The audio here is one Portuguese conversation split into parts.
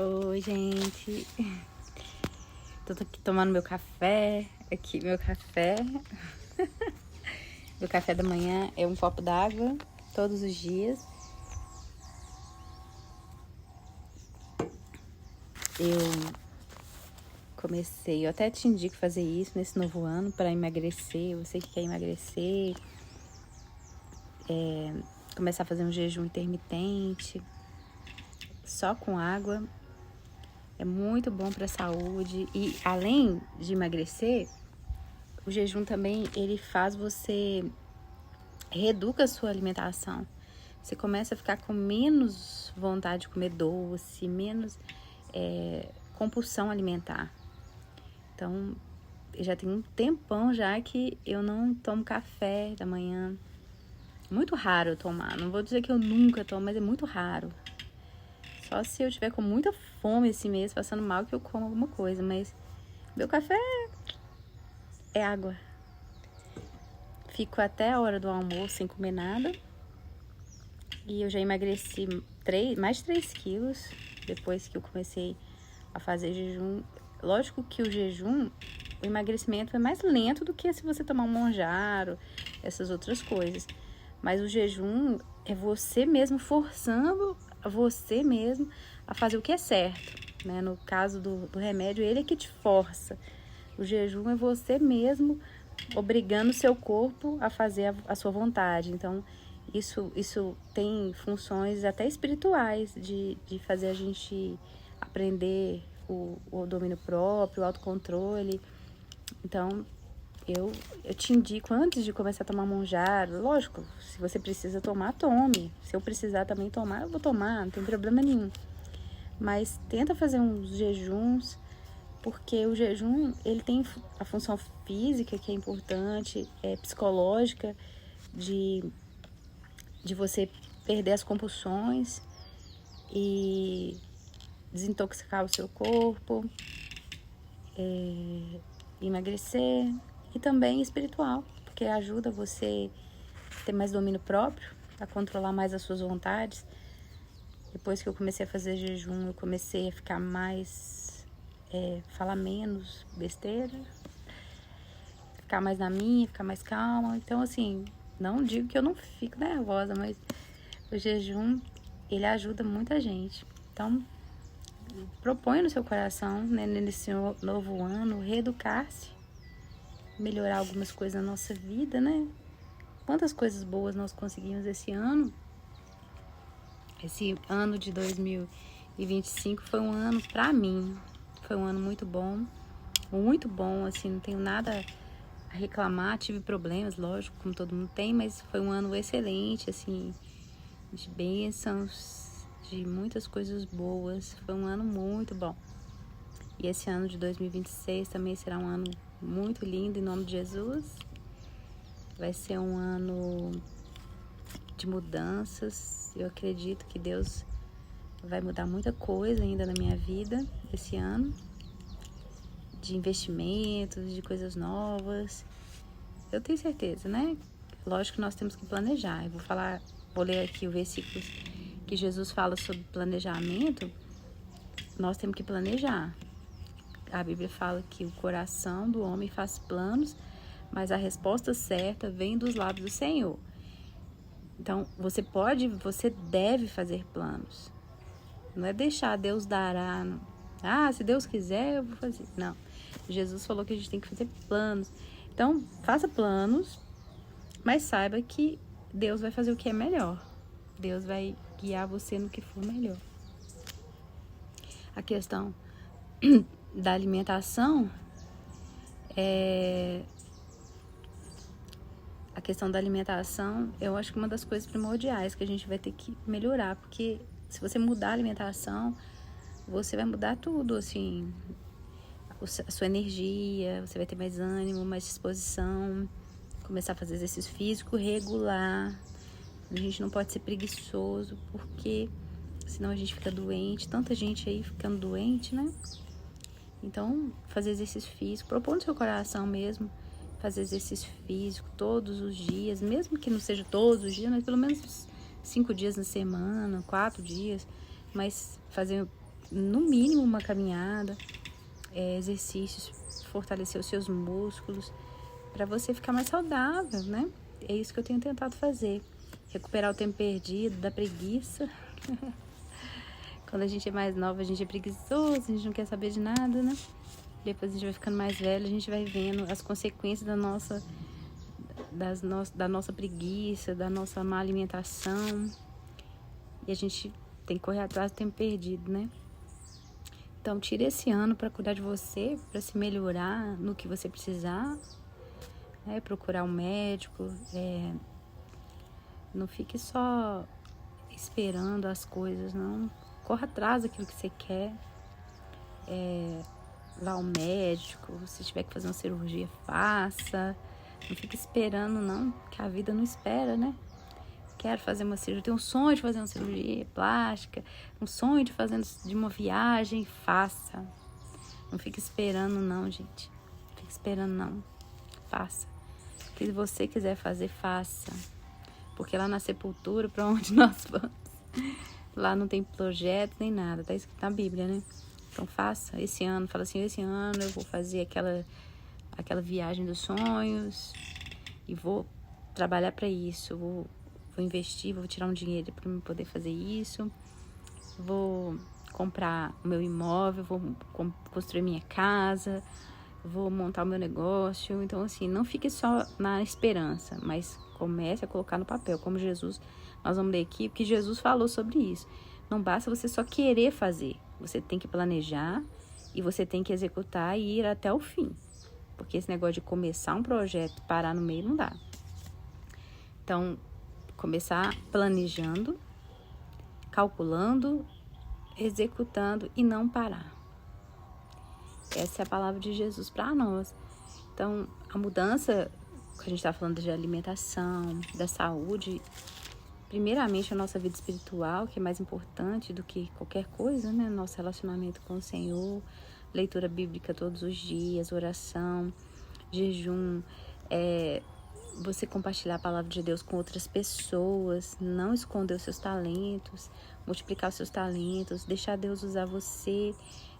Oi, gente. Tô aqui tomando meu café. Aqui, meu café. Meu café da manhã é um copo d'água todos os dias. Eu até te indico fazer isso nesse novo ano para emagrecer. Você que quer emagrecer, começar a fazer um jejum intermitente, só com água. É muito bom para a saúde. E além de emagrecer, o jejum também ele faz você reeduca a sua alimentação. Você começa a ficar com menos vontade de comer doce, menos compulsão alimentar. Então, eu já tenho um tempão já que eu não tomo café da manhã. Muito raro eu tomar. Não vou dizer que eu nunca tomo, mas é muito raro. Só se eu tiver com muita fome esse mês, passando mal, que eu como alguma coisa. Mas meu café é água. Fico até a hora do almoço sem comer nada. E eu já emagreci mais de 3 quilos depois que eu comecei a fazer jejum. Lógico que o jejum, o emagrecimento é mais lento do que se você tomar um Monjaro, essas outras coisas. Mas o jejum é você mesmo forçando você mesmo a fazer o que é certo, né? No caso do remédio, ele é que te força. O jejum é você mesmo obrigando o seu corpo a fazer a sua vontade. Então, isso tem funções até espirituais de fazer a gente aprender o domínio próprio, o autocontrole. Então, eu te indico, antes de começar a tomar Monjaro, lógico, se você precisa tomar, tome. Se eu precisar também tomar, eu vou tomar, não tem problema nenhum. Mas tenta fazer uns jejuns, porque o jejum, ele tem a função física, que é importante, psicológica, de você perder as compulsões e desintoxicar o seu corpo, emagrecer, e também espiritual, porque ajuda você a ter mais domínio próprio, a controlar mais as suas vontades. Depois que eu comecei a fazer jejum, eu comecei a ficar mais, falar menos besteira, ficar mais na minha, ficar mais calma. Então, assim, não digo que eu não fico nervosa, mas o jejum, ele ajuda muita gente. Então, propõe no seu coração, né, nesse novo ano, reeducar-se, melhorar algumas coisas na nossa vida, né? Quantas coisas boas nós conseguimos esse ano. Esse ano de 2025 foi um ano, pra mim, foi um ano muito bom, assim, não tenho nada a reclamar. Tive problemas, lógico, como todo mundo tem, mas foi um ano excelente, assim, de bênçãos, de muitas coisas boas. Foi um ano muito bom. E esse ano de 2026 também será um ano muito lindo, em nome de Jesus. Vai ser um ano de mudanças. Eu acredito que Deus vai mudar muita coisa ainda na minha vida esse ano, de investimentos, de coisas novas. Eu tenho certeza, né? Lógico que nós temos que planejar. Eu vou ler aqui o versículo que Jesus fala sobre planejamento. Nós temos que planejar. A Bíblia fala que o coração do homem faz planos, mas a resposta certa vem dos lábios do Senhor. Então, você deve fazer planos. Não é deixar Deus dará. Se Deus quiser, eu vou fazer. Não. Jesus falou que a gente tem que fazer planos. Então, faça planos, mas saiba que Deus vai fazer o que é melhor. Deus vai guiar você no que for melhor. A questão da alimentação eu acho que uma das coisas primordiais que a gente vai ter que melhorar, porque se você mudar a alimentação, você vai mudar tudo, assim, a sua energia, você vai ter mais ânimo, mais disposição, começar a fazer exercício físico regular. A gente não pode ser preguiçoso, porque senão a gente fica doente, tanta gente aí ficando doente, né? Então, fazer exercício físico, propõe no seu coração mesmo, fazer exercício físico todos os dias, mesmo que não seja todos os dias, mas pelo menos 5 dias na semana, 4 dias, mas fazer no mínimo uma caminhada, exercícios, fortalecer os seus músculos, para você ficar mais saudável, né? É isso que eu tenho tentado fazer. Recuperar o tempo perdido, da preguiça. Quando a gente é mais nova, a gente é preguiçoso, a gente não quer saber de nada, né? Depois a gente vai ficando mais velho, a gente vai vendo as consequências da nossa preguiça, da nossa má alimentação. E a gente tem que correr atrás do tempo perdido, né? Então, tire esse ano para cuidar de você, para se melhorar no que você precisar, né? Procurar um médico. Não fique só esperando as coisas, não. Corra atrás daquilo que você quer. Vá ao médico, se tiver que fazer uma cirurgia, faça. Não fique esperando, não, que a vida não espera, né? Quero fazer uma cirurgia, tenho um sonho de fazer uma cirurgia plástica, um sonho de uma viagem, faça. Não fique esperando, não, gente. Não fique esperando, não. Faça. O que você quiser fazer, faça. Porque lá na sepultura, para onde nós vamos, lá não tem projeto nem nada, tá escrito na Bíblia, né? Então faça esse ano, fala assim, esse ano eu vou fazer aquela viagem dos sonhos e vou trabalhar para isso, vou investir, vou tirar um dinheiro para eu poder fazer isso, vou comprar o meu imóvel, vou construir minha casa, vou montar o meu negócio. Então assim, não fique só na esperança, mas comece a colocar no papel, como Jesus, nós vamos ler aqui, porque Jesus falou sobre isso. Não basta você só querer fazer, você tem que planejar e você tem que executar e ir até o fim. Porque esse negócio de começar um projeto e parar no meio não dá. Então, começar planejando, calculando, executando e não parar. Essa é a palavra de Jesus para nós. Então, a mudança, que a gente está falando de alimentação, da saúde, primeiramente a nossa vida espiritual, que é mais importante do que qualquer coisa, né? Nosso relacionamento com o Senhor, leitura bíblica todos os dias, oração, jejum, você compartilhar a palavra de Deus com outras pessoas, não esconder os seus talentos, multiplicar os seus talentos, deixar Deus usar você,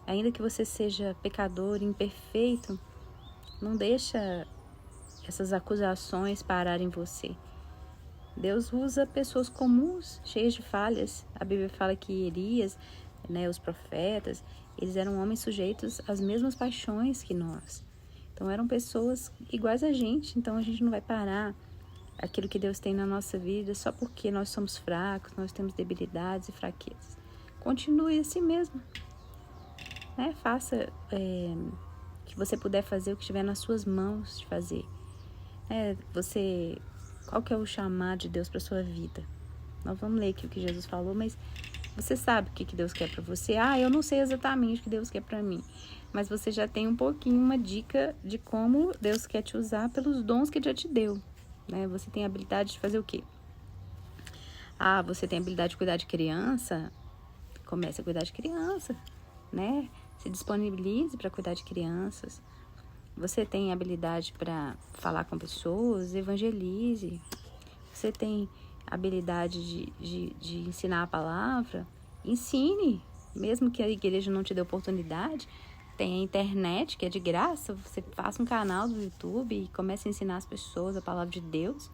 ainda que você seja pecador, imperfeito, não deixa essas acusações pararem você. Deus usa pessoas comuns, cheias de falhas. A Bíblia fala que Elias, né, os profetas, eles eram homens sujeitos às mesmas paixões que nós. Então eram pessoas iguais a gente, então a gente não vai parar aquilo que Deus tem na nossa vida só porque nós somos fracos, nós temos debilidades e fraquezas. Continue assim mesmo, né? Faça o que você puder fazer, o que estiver nas suas mãos de fazer. Qual que é o chamado de Deus para sua vida? Nós vamos ler aqui o que Jesus falou, mas você sabe o que Deus quer para você? Eu não sei exatamente o que Deus quer para mim, mas você já tem um pouquinho uma dica de como Deus quer te usar pelos dons que Ele já te deu, né? Você tem a habilidade de fazer o quê? Você tem a habilidade de cuidar de criança? Comece a cuidar de criança, né? Se disponibilize para cuidar de crianças. Você tem habilidade para falar com pessoas? Evangelize. Você tem habilidade de ensinar a palavra? Ensine. Mesmo que a igreja não te dê oportunidade, tem a internet, que é de graça. Você faça um canal do YouTube e comece a ensinar as pessoas a palavra de Deus.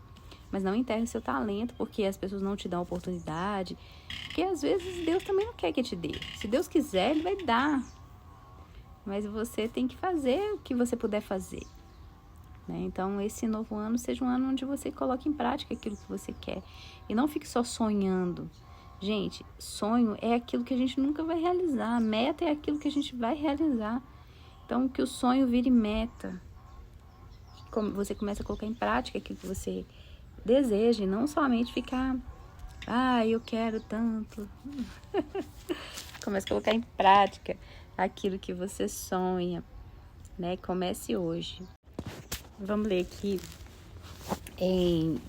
Mas não enterre seu talento, porque as pessoas não te dão oportunidade. Porque às vezes Deus também não quer que te dê. Se Deus quiser, Ele vai dar. Mas você tem que fazer o que você puder fazer, né? Então, esse novo ano seja um ano onde você coloque em prática aquilo que você quer. E não fique só sonhando. Gente, sonho é aquilo que a gente nunca vai realizar. Meta é aquilo que a gente vai realizar. Então, que o sonho vire meta. Como você começa a colocar em prática aquilo que você deseja. E não somente ficar, eu quero tanto. Comece a colocar em prática aquilo que você sonha, né? Comece hoje. Vamos ler aqui em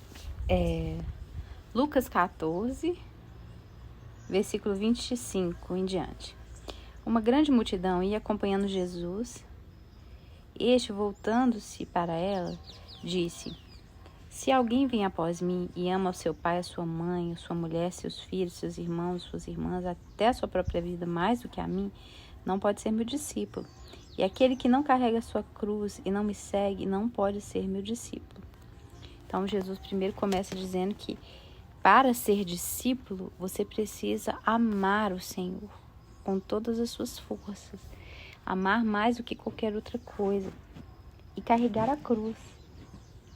Lucas 14, versículo 25 em diante. Uma grande multidão ia acompanhando Jesus. Este, voltando-se para ela, disse: Se alguém vem após mim e ama o seu pai, a sua mãe, a sua mulher, seus filhos, seus irmãos, suas irmãs, até a sua própria vida mais do que a mim, não pode ser meu discípulo. E aquele que não carrega a sua cruz e não me segue, não pode ser meu discípulo. Então, Jesus primeiro começa dizendo que para ser discípulo, você precisa amar o Senhor com todas as suas forças. Amar mais do que qualquer outra coisa. E carregar a cruz.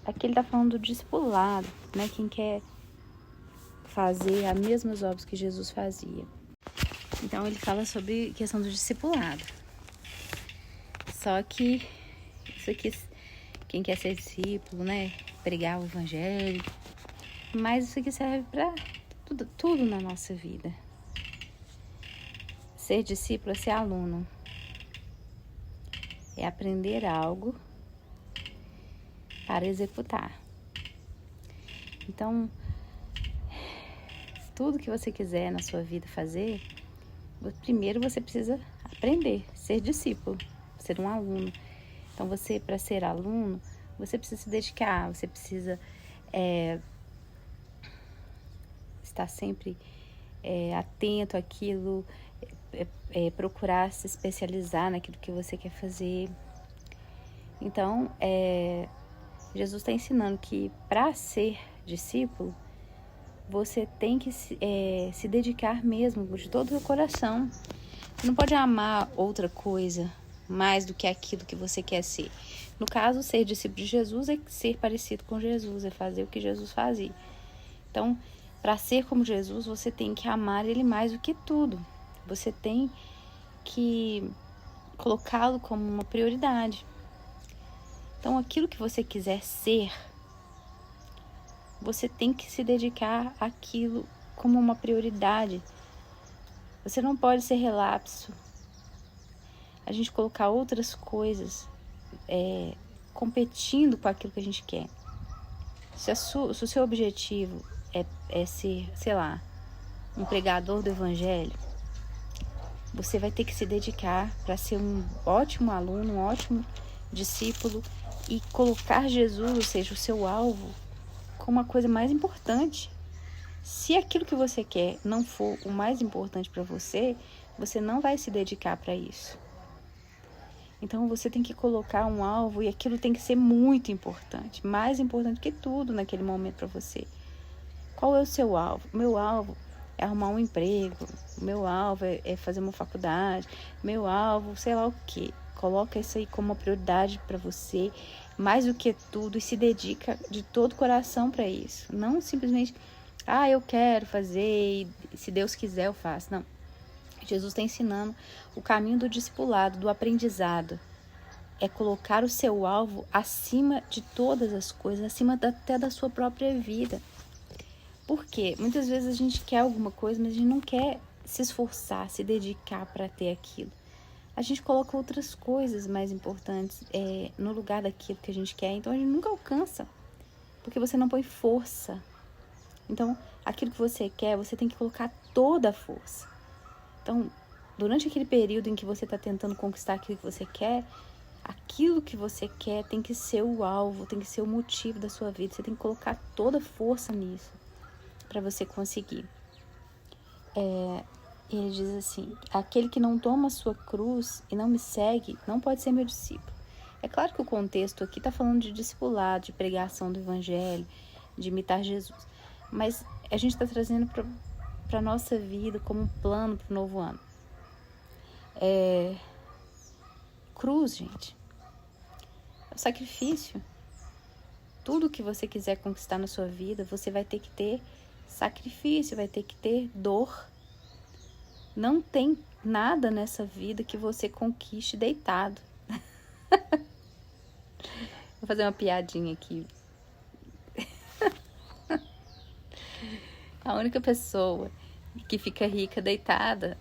Aqui ele está falando do discipulado, né? Quem quer fazer as mesmas obras que Jesus fazia. Então ele fala sobre a questão do discipulado. Só que isso aqui, quem quer ser discípulo, né? Pregar o evangelho. Mas isso aqui serve para tudo na nossa vida. Ser discípulo é ser aluno. É aprender algo para executar. Então, tudo que você quiser na sua vida fazer, primeiro você precisa aprender, ser discípulo, ser um aluno. Então, você, para ser aluno, você precisa se dedicar, você precisa estar sempre atento àquilo, procurar se especializar naquilo que você quer fazer. Então, Jesus está ensinando que para ser discípulo, você tem que se dedicar mesmo, de todo o coração. Você não pode amar outra coisa mais do que aquilo que você quer ser. No caso, ser discípulo de Jesus é ser parecido com Jesus, é fazer o que Jesus fazia. Então, para ser como Jesus, você tem que amar Ele mais do que tudo. Você tem que colocá-lo como uma prioridade. Então, aquilo que você quiser ser, você tem que se dedicar àquilo como uma prioridade. Você não pode ser relapso. A gente colocar outras coisas competindo com aquilo que a gente quer. Se o seu objetivo é ser, sei lá, um pregador do evangelho, você vai ter que se dedicar para ser um ótimo aluno, um ótimo discípulo e colocar Jesus, ou seja, o seu alvo, como a coisa mais importante. Se aquilo que você quer não for o mais importante para você, você não vai se dedicar para isso. Então você tem que colocar um alvo e aquilo tem que ser muito importante, mais importante que tudo naquele momento para você. Qual é o seu alvo? O meu alvo é arrumar um emprego, o meu alvo é fazer uma faculdade, meu alvo, sei lá o quê. Coloca isso aí como uma prioridade para você, mais do que tudo, e se dedica de todo o coração para isso. Não simplesmente, eu quero fazer, e se Deus quiser eu faço. Não. Jesus está ensinando o caminho do discipulado, do aprendizado. É colocar o seu alvo acima de todas as coisas, acima até da sua própria vida. Por quê? Muitas vezes a gente quer alguma coisa, mas a gente não quer se esforçar, se dedicar para ter aquilo. A gente coloca outras coisas mais importantes no lugar daquilo que a gente quer, então a gente nunca alcança, porque você não põe força. Então, aquilo que você quer, você tem que colocar toda a força. Então, durante aquele período em que você está tentando conquistar aquilo que você quer, aquilo que você quer tem que ser o alvo, tem que ser o motivo da sua vida. Você tem que colocar toda a força nisso para você conseguir. Ele diz assim: aquele que não toma a sua cruz e não me segue, não pode ser meu discípulo. É claro que o contexto aqui está falando de discipulado, de pregação do evangelho, de imitar Jesus. Mas a gente está trazendo para a nossa vida como um plano para o novo ano. Cruz, gente, é o sacrifício. Tudo que você quiser conquistar na sua vida, você vai ter que ter sacrifício, vai ter que ter dor. Não tem nada nessa vida que você conquiste deitado. Vou fazer uma piadinha aqui. A única pessoa que fica rica deitada,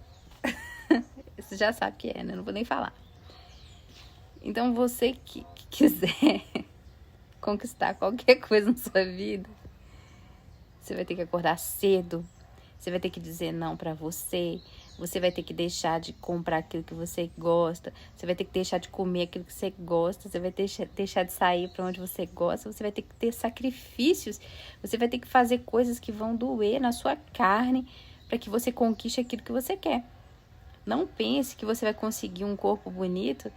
você já sabe que é, né? Não vou nem falar. Então, você que quiser conquistar qualquer coisa na sua vida, você vai ter que acordar cedo, você vai ter que dizer não pra você, Você vai ter que deixar de comprar aquilo que você gosta. Você vai ter que deixar de comer aquilo que você gosta. Você vai deixar de sair para onde você gosta. Você vai ter que ter sacrifícios. Você vai ter que fazer coisas que vão doer na sua carne para que você conquiste aquilo que você quer. Não pense que você vai conseguir um corpo bonito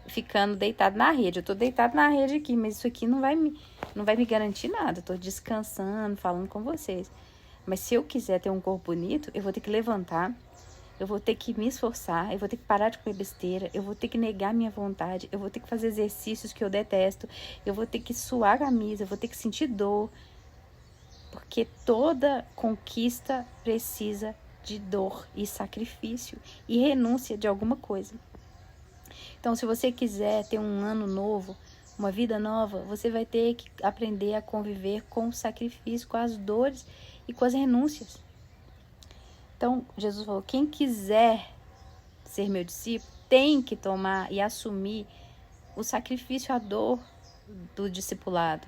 ficando deitado na rede. Eu tô deitado na rede aqui, mas isso aqui não vai me garantir nada. Eu tô descansando, falando com vocês. Mas se eu quiser ter um corpo bonito, eu vou ter que levantar, eu vou ter que me esforçar, eu vou ter que parar de comer besteira, eu vou ter que negar minha vontade, eu vou ter que fazer exercícios que eu detesto, eu vou ter que suar a camisa, eu vou ter que sentir dor. Porque toda conquista precisa de dor e sacrifício e renúncia de alguma coisa. Então, se você quiser ter um ano novo, uma vida nova, você vai ter que aprender a conviver com o sacrifício, com as dores e com as renúncias. Então, Jesus falou, quem quiser ser meu discípulo, tem que tomar e assumir o sacrifício, a dor do discipulado.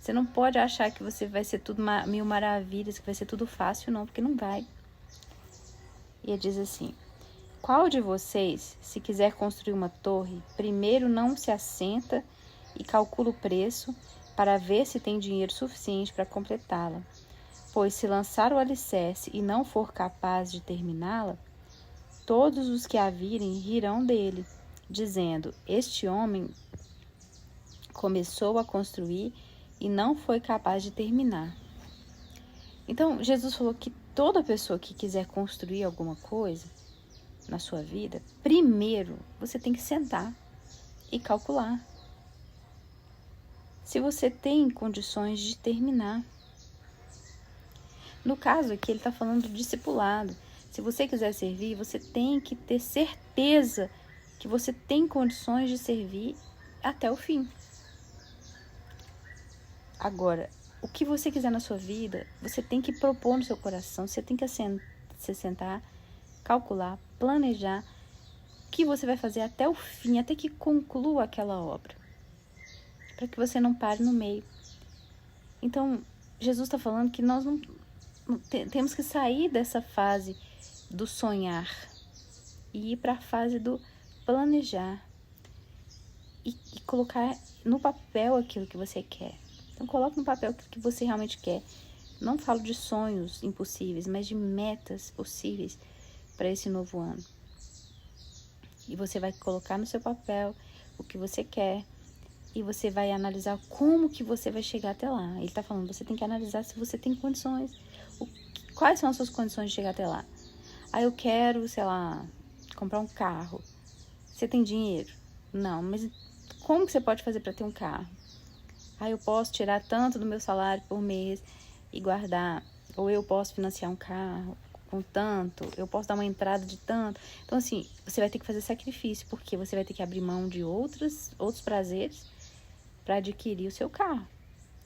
Você não pode achar que você vai ser tudo mil maravilhas, que vai ser tudo fácil, não, porque não vai. E ele diz assim, qual de vocês, se quiser construir uma torre, primeiro não se assenta e calcula o preço para ver se tem dinheiro suficiente para completá-la? Pois se lançar o alicerce e não for capaz de terminá-la, todos os que a virem rirão dele, dizendo, este homem começou a construir e não foi capaz de terminar. Então, Jesus falou que toda pessoa que quiser construir alguma coisa na sua vida, primeiro você tem que sentar e calcular se você tem condições de terminar. No caso aqui, ele está falando do discipulado. Se você quiser servir, você tem que ter certeza que você tem condições de servir até o fim. Agora, o que você quiser na sua vida, você tem que propor no seu coração, você tem que se sentar, calcular, planejar o que você vai fazer até o fim, até que conclua aquela obra, para que você não pare no meio. Então, Jesus está falando que nós não temos que sair dessa fase do sonhar e ir para a fase do planejar e colocar no papel aquilo que você quer. Então, coloque no papel aquilo que você realmente quer. Não falo de sonhos impossíveis, mas de metas possíveis para esse novo ano. E você vai colocar no seu papel o que você quer e você vai analisar como que você vai chegar até lá. Ele está falando, você tem que analisar se você tem condições. Quais são as suas condições de chegar até lá? Ah, eu quero, sei lá, comprar um carro. Você tem dinheiro? Não, mas como que você pode fazer para ter um carro? Ah, eu posso tirar tanto do meu salário por mês e guardar. Ou eu posso financiar um carro com tanto. Eu posso dar uma entrada de tanto. Então, assim, você vai ter que fazer sacrifício, porque você vai ter que abrir mão de outros prazeres para adquirir o seu carro.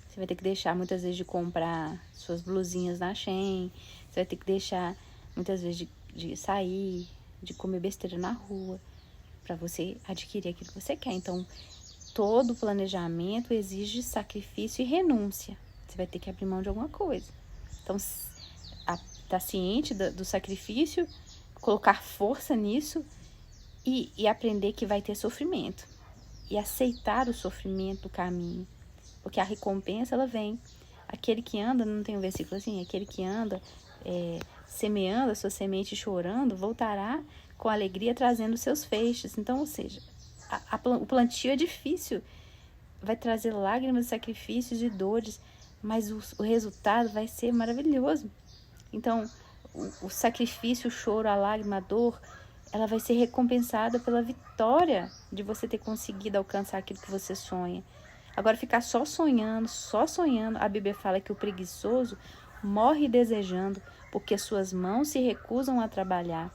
Você vai ter que deixar, muitas vezes, de comprar suas blusinhas na Shein. Você vai ter que deixar, muitas vezes, de sair, de comer besteira na rua, para você adquirir aquilo que você quer. Então, todo planejamento exige sacrifício e renúncia. Você vai ter que abrir mão de alguma coisa. Então, estar ciente do sacrifício, colocar força nisso e aprender que vai ter sofrimento. E aceitar o sofrimento do caminho. Porque a recompensa, ela vem. Aquele que anda, não tem um versículo assim? Aquele que anda semeando a sua semente e chorando, voltará com alegria trazendo seus feixes. Então, ou seja, o plantio é difícil. Vai trazer lágrimas, sacrifícios e dores, mas o resultado vai ser maravilhoso. Então, o sacrifício, o choro, a lágrima, a dor, ela vai ser recompensada pela vitória de você ter conseguido alcançar aquilo que você sonha. Agora, ficar só sonhando, a Bíblia fala que o preguiçoso morre desejando, porque suas mãos se recusam a trabalhar.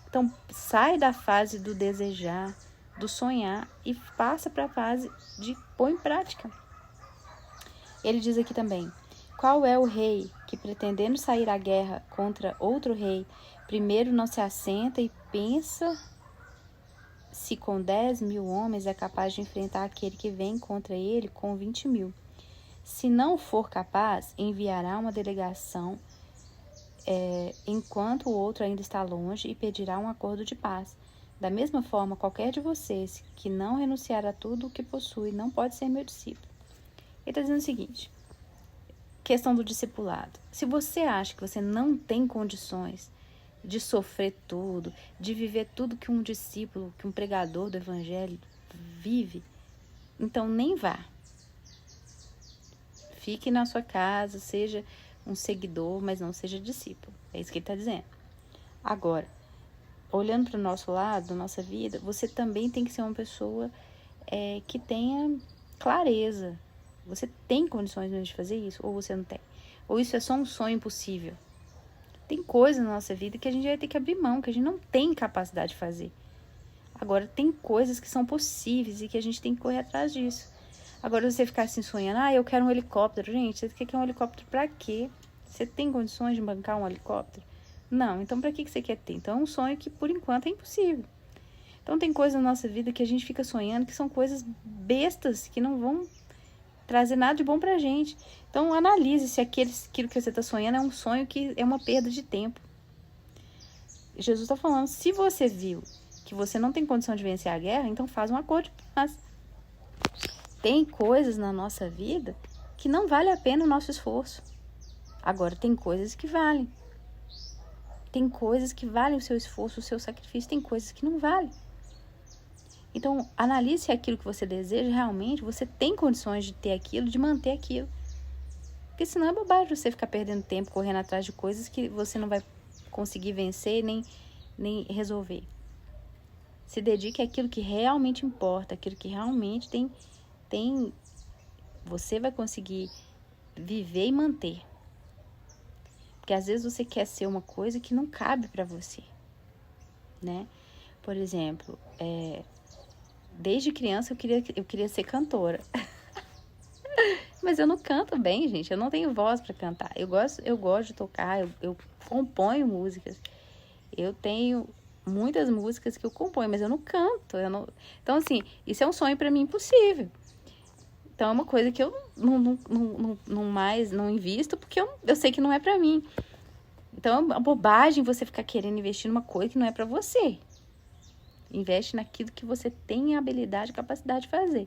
Então, sai da fase do desejar, do sonhar e passa para a fase de pôr em prática. Ele diz aqui também, qual é o rei que, pretendendo sair à guerra contra outro rei, primeiro não se assenta e pensa se com 10.000 homens é capaz de enfrentar aquele que vem contra ele com 20.000. Se não for capaz, enviará uma delegação enquanto o outro ainda está longe, e pedirá um acordo de paz. Da mesma forma, qualquer de vocês que não renunciar a tudo o que possui não pode ser meu discípulo. Ele está dizendo o seguinte, questão do discipulado. Se você acha que você não tem condições de sofrer tudo, de viver tudo que um discípulo, que um pregador do evangelho vive, então nem vá. Fique na sua casa, seja um seguidor, mas não seja discípulo. É isso que ele está dizendo. Agora, olhando para o nosso lado, da nossa vida, você também tem que ser uma pessoa que tenha clareza. Você tem condições mesmo de fazer isso? Ou você não tem? Ou isso é só um sonho impossível? Tem coisas na nossa vida que a gente vai ter que abrir mão, que a gente não tem capacidade de fazer. Agora, tem coisas que são possíveis e que a gente tem que correr atrás disso. Agora, você ficar assim sonhando, eu quero um helicóptero. Gente, você quer um helicóptero pra quê? Você tem condições de bancar um helicóptero? Não, então pra que você quer ter? Então é um sonho que, por enquanto, é impossível. Então tem coisas na nossa vida que a gente fica sonhando que são coisas bestas, que não vão trazer nada de bom pra gente. Então analise se aquilo que você está sonhando é um sonho que é uma perda de tempo. Jesus está falando, se você viu que você não tem condição de vencer a guerra, então faz um acordo de paz. Tem coisas na nossa vida que não vale a pena o nosso esforço. Agora, tem coisas que valem. Tem coisas que valem o seu esforço, o seu sacrifício. Tem coisas que não valem. Então, analise se aquilo que você deseja, realmente, você tem condições de ter aquilo, de manter aquilo. Porque senão é bobagem você ficar perdendo tempo, correndo atrás de coisas que você não vai conseguir vencer, nem resolver. Se dedique àquilo que realmente importa, aquilo que realmente você vai conseguir viver e manter. Porque às vezes você quer ser uma coisa que não cabe para você, né? Por exemplo, desde criança eu queria ser cantora. Mas eu não canto bem, gente. Eu não tenho voz para cantar. Eu gosto de tocar, eu componho músicas. Eu tenho muitas músicas que eu componho, mas eu não canto. Então, assim, isso é um sonho para mim impossível. Então, é uma coisa que eu não invisto, porque eu sei que não é pra mim. Então, é uma bobagem você ficar querendo investir numa coisa que não é pra você. Investe naquilo que você tem a habilidade e capacidade de fazer.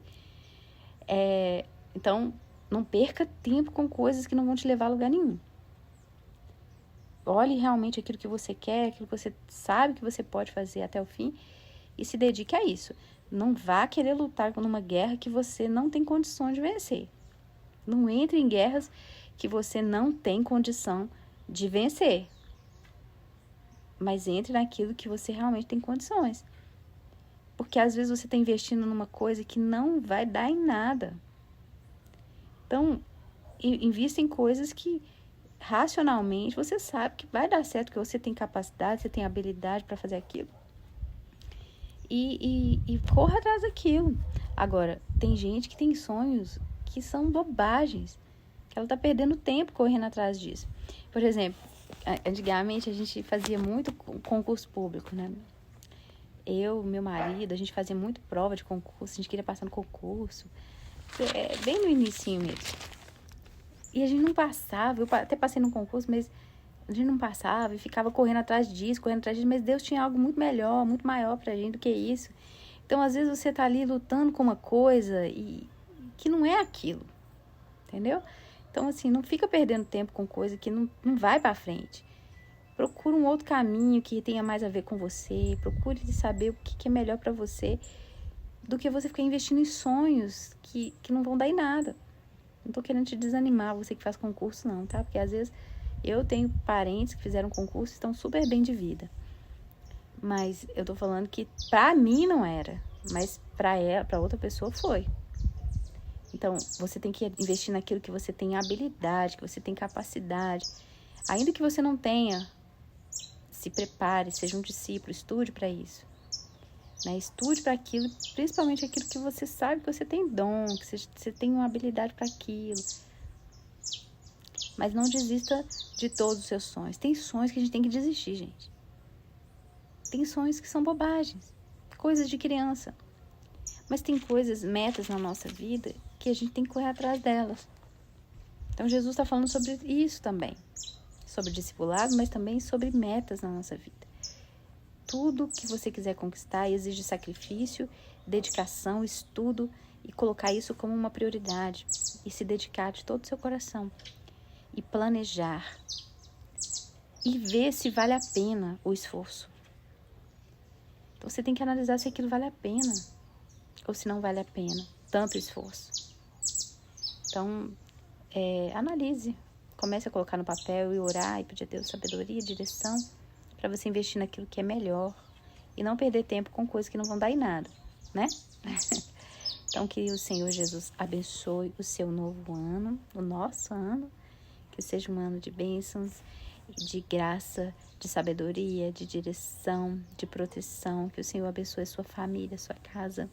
Então, não perca tempo com coisas que não vão te levar a lugar nenhum. Olhe realmente aquilo que você quer, aquilo que você sabe que você pode fazer até o fim e se dedique a isso. Não vá querer lutar numa guerra que você não tem condições de vencer. Não entre em guerras que você não tem condição de vencer. Mas entre naquilo que você realmente tem condições. Porque às vezes você está investindo numa coisa que não vai dar em nada. Então, invista em coisas que racionalmente você sabe que vai dar certo, que você tem capacidade, você tem habilidade para fazer aquilo. E corra atrás daquilo. Agora, tem gente que tem sonhos que são bobagens, que ela tá perdendo tempo correndo atrás disso. Por exemplo, antigamente a gente fazia muito concurso público, né? Eu, meu marido, a gente fazia muito prova de concurso, a gente queria passar no concurso, bem no inicinho mesmo. E a gente não passava, eu até passei no concurso, mas a gente não passava e ficava correndo atrás disso, mas Deus tinha algo muito melhor, muito maior pra gente do que isso. Então, às vezes, você tá ali lutando com uma coisa e que não é aquilo, entendeu? Então, assim, não fica perdendo tempo com coisa que não vai pra frente. Procura um outro caminho que tenha mais a ver com você, procure saber o que é melhor pra você, do que você ficar investindo em sonhos que não vão dar em nada. Não tô querendo te desanimar, você que faz concurso, não, tá? Porque, às vezes, eu tenho parentes que fizeram concurso e estão super bem de vida. Mas eu tô falando que pra mim não era, mas pra outra pessoa foi. Então, você tem que investir naquilo que você tem habilidade, que você tem capacidade. Ainda que você não tenha, se prepare, seja um discípulo, estude para isso. Né? Estude para aquilo, principalmente aquilo que você sabe que você tem dom, que você tem uma habilidade para aquilo. Mas não desista de todos os seus sonhos. Tem sonhos que a gente tem que desistir, gente. Tem sonhos que são bobagens, coisas de criança. Mas tem coisas, metas na nossa vida, que a gente tem que correr atrás delas. Então, Jesus está falando sobre isso também. sobre discipulado, mas também sobre metas na nossa vida. Tudo que você quiser conquistar exige sacrifício, dedicação, estudo e colocar isso como uma prioridade e se dedicar de todo o seu coração e planejar e ver se vale a pena o esforço. Então você tem que analisar se aquilo vale a pena ou se não vale a pena tanto esforço. Então, analise, comece a colocar no papel e orar e pedir a Deus sabedoria e direção para você investir naquilo que é melhor e não perder tempo com coisas que não vão dar em nada, né? Então, que o Senhor Jesus abençoe o seu novo ano, o nosso ano, que seja um ano de bênçãos, de graça, de sabedoria, de direção, de proteção, que o Senhor abençoe a sua família, a sua casa,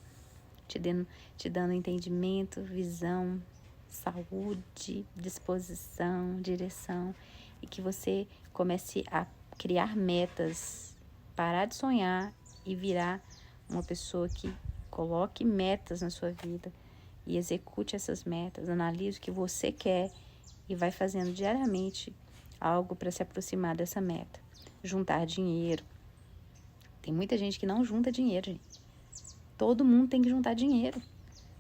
te dando entendimento, visão, saúde, disposição, direção, e que você comece a criar metas, parar de sonhar e virar uma pessoa que coloque metas na sua vida e execute essas metas, analise o que você quer e vai fazendo diariamente algo para se aproximar dessa meta. Juntar dinheiro. Tem muita gente que não junta dinheiro, gente. Todo mundo tem que juntar dinheiro.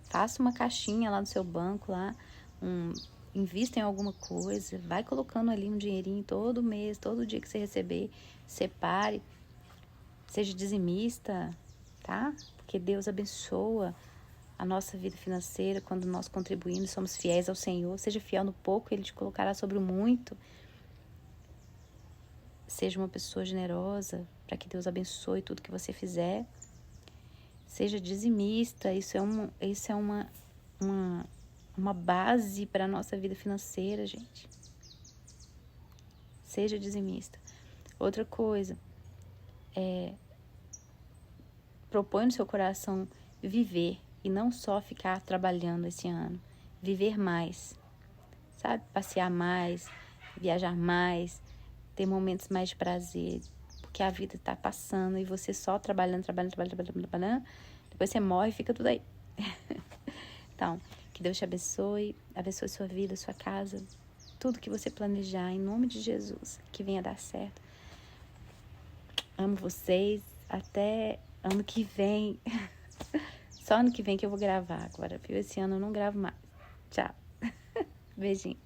Faça uma caixinha lá no seu banco, lá, invista em alguma coisa, vai colocando ali um dinheirinho todo mês, todo dia que você receber, separe, seja dizimista, tá? Porque Deus abençoa a nossa vida financeira quando nós contribuímos, somos fiéis ao Senhor. Seja fiel no pouco, Ele te colocará sobre o muito. Seja uma pessoa generosa, para que Deus abençoe tudo que você fizer. Seja dizimista, isso é uma base para a nossa vida financeira, gente. Seja dizimista. Outra coisa, propõe no seu coração viver e não só ficar trabalhando esse ano. Viver mais, sabe? Passear mais, viajar mais, ter momentos mais de prazer, porque a vida está passando e você só trabalhando, depois você morre e fica tudo aí. Então, que Deus te abençoe sua vida, sua casa, tudo que você planejar, em nome de Jesus, que venha dar certo. Amo vocês, até ano que vem. Só ano que vem que eu vou gravar agora, viu? Esse ano eu não gravo mais. Tchau. Beijinho.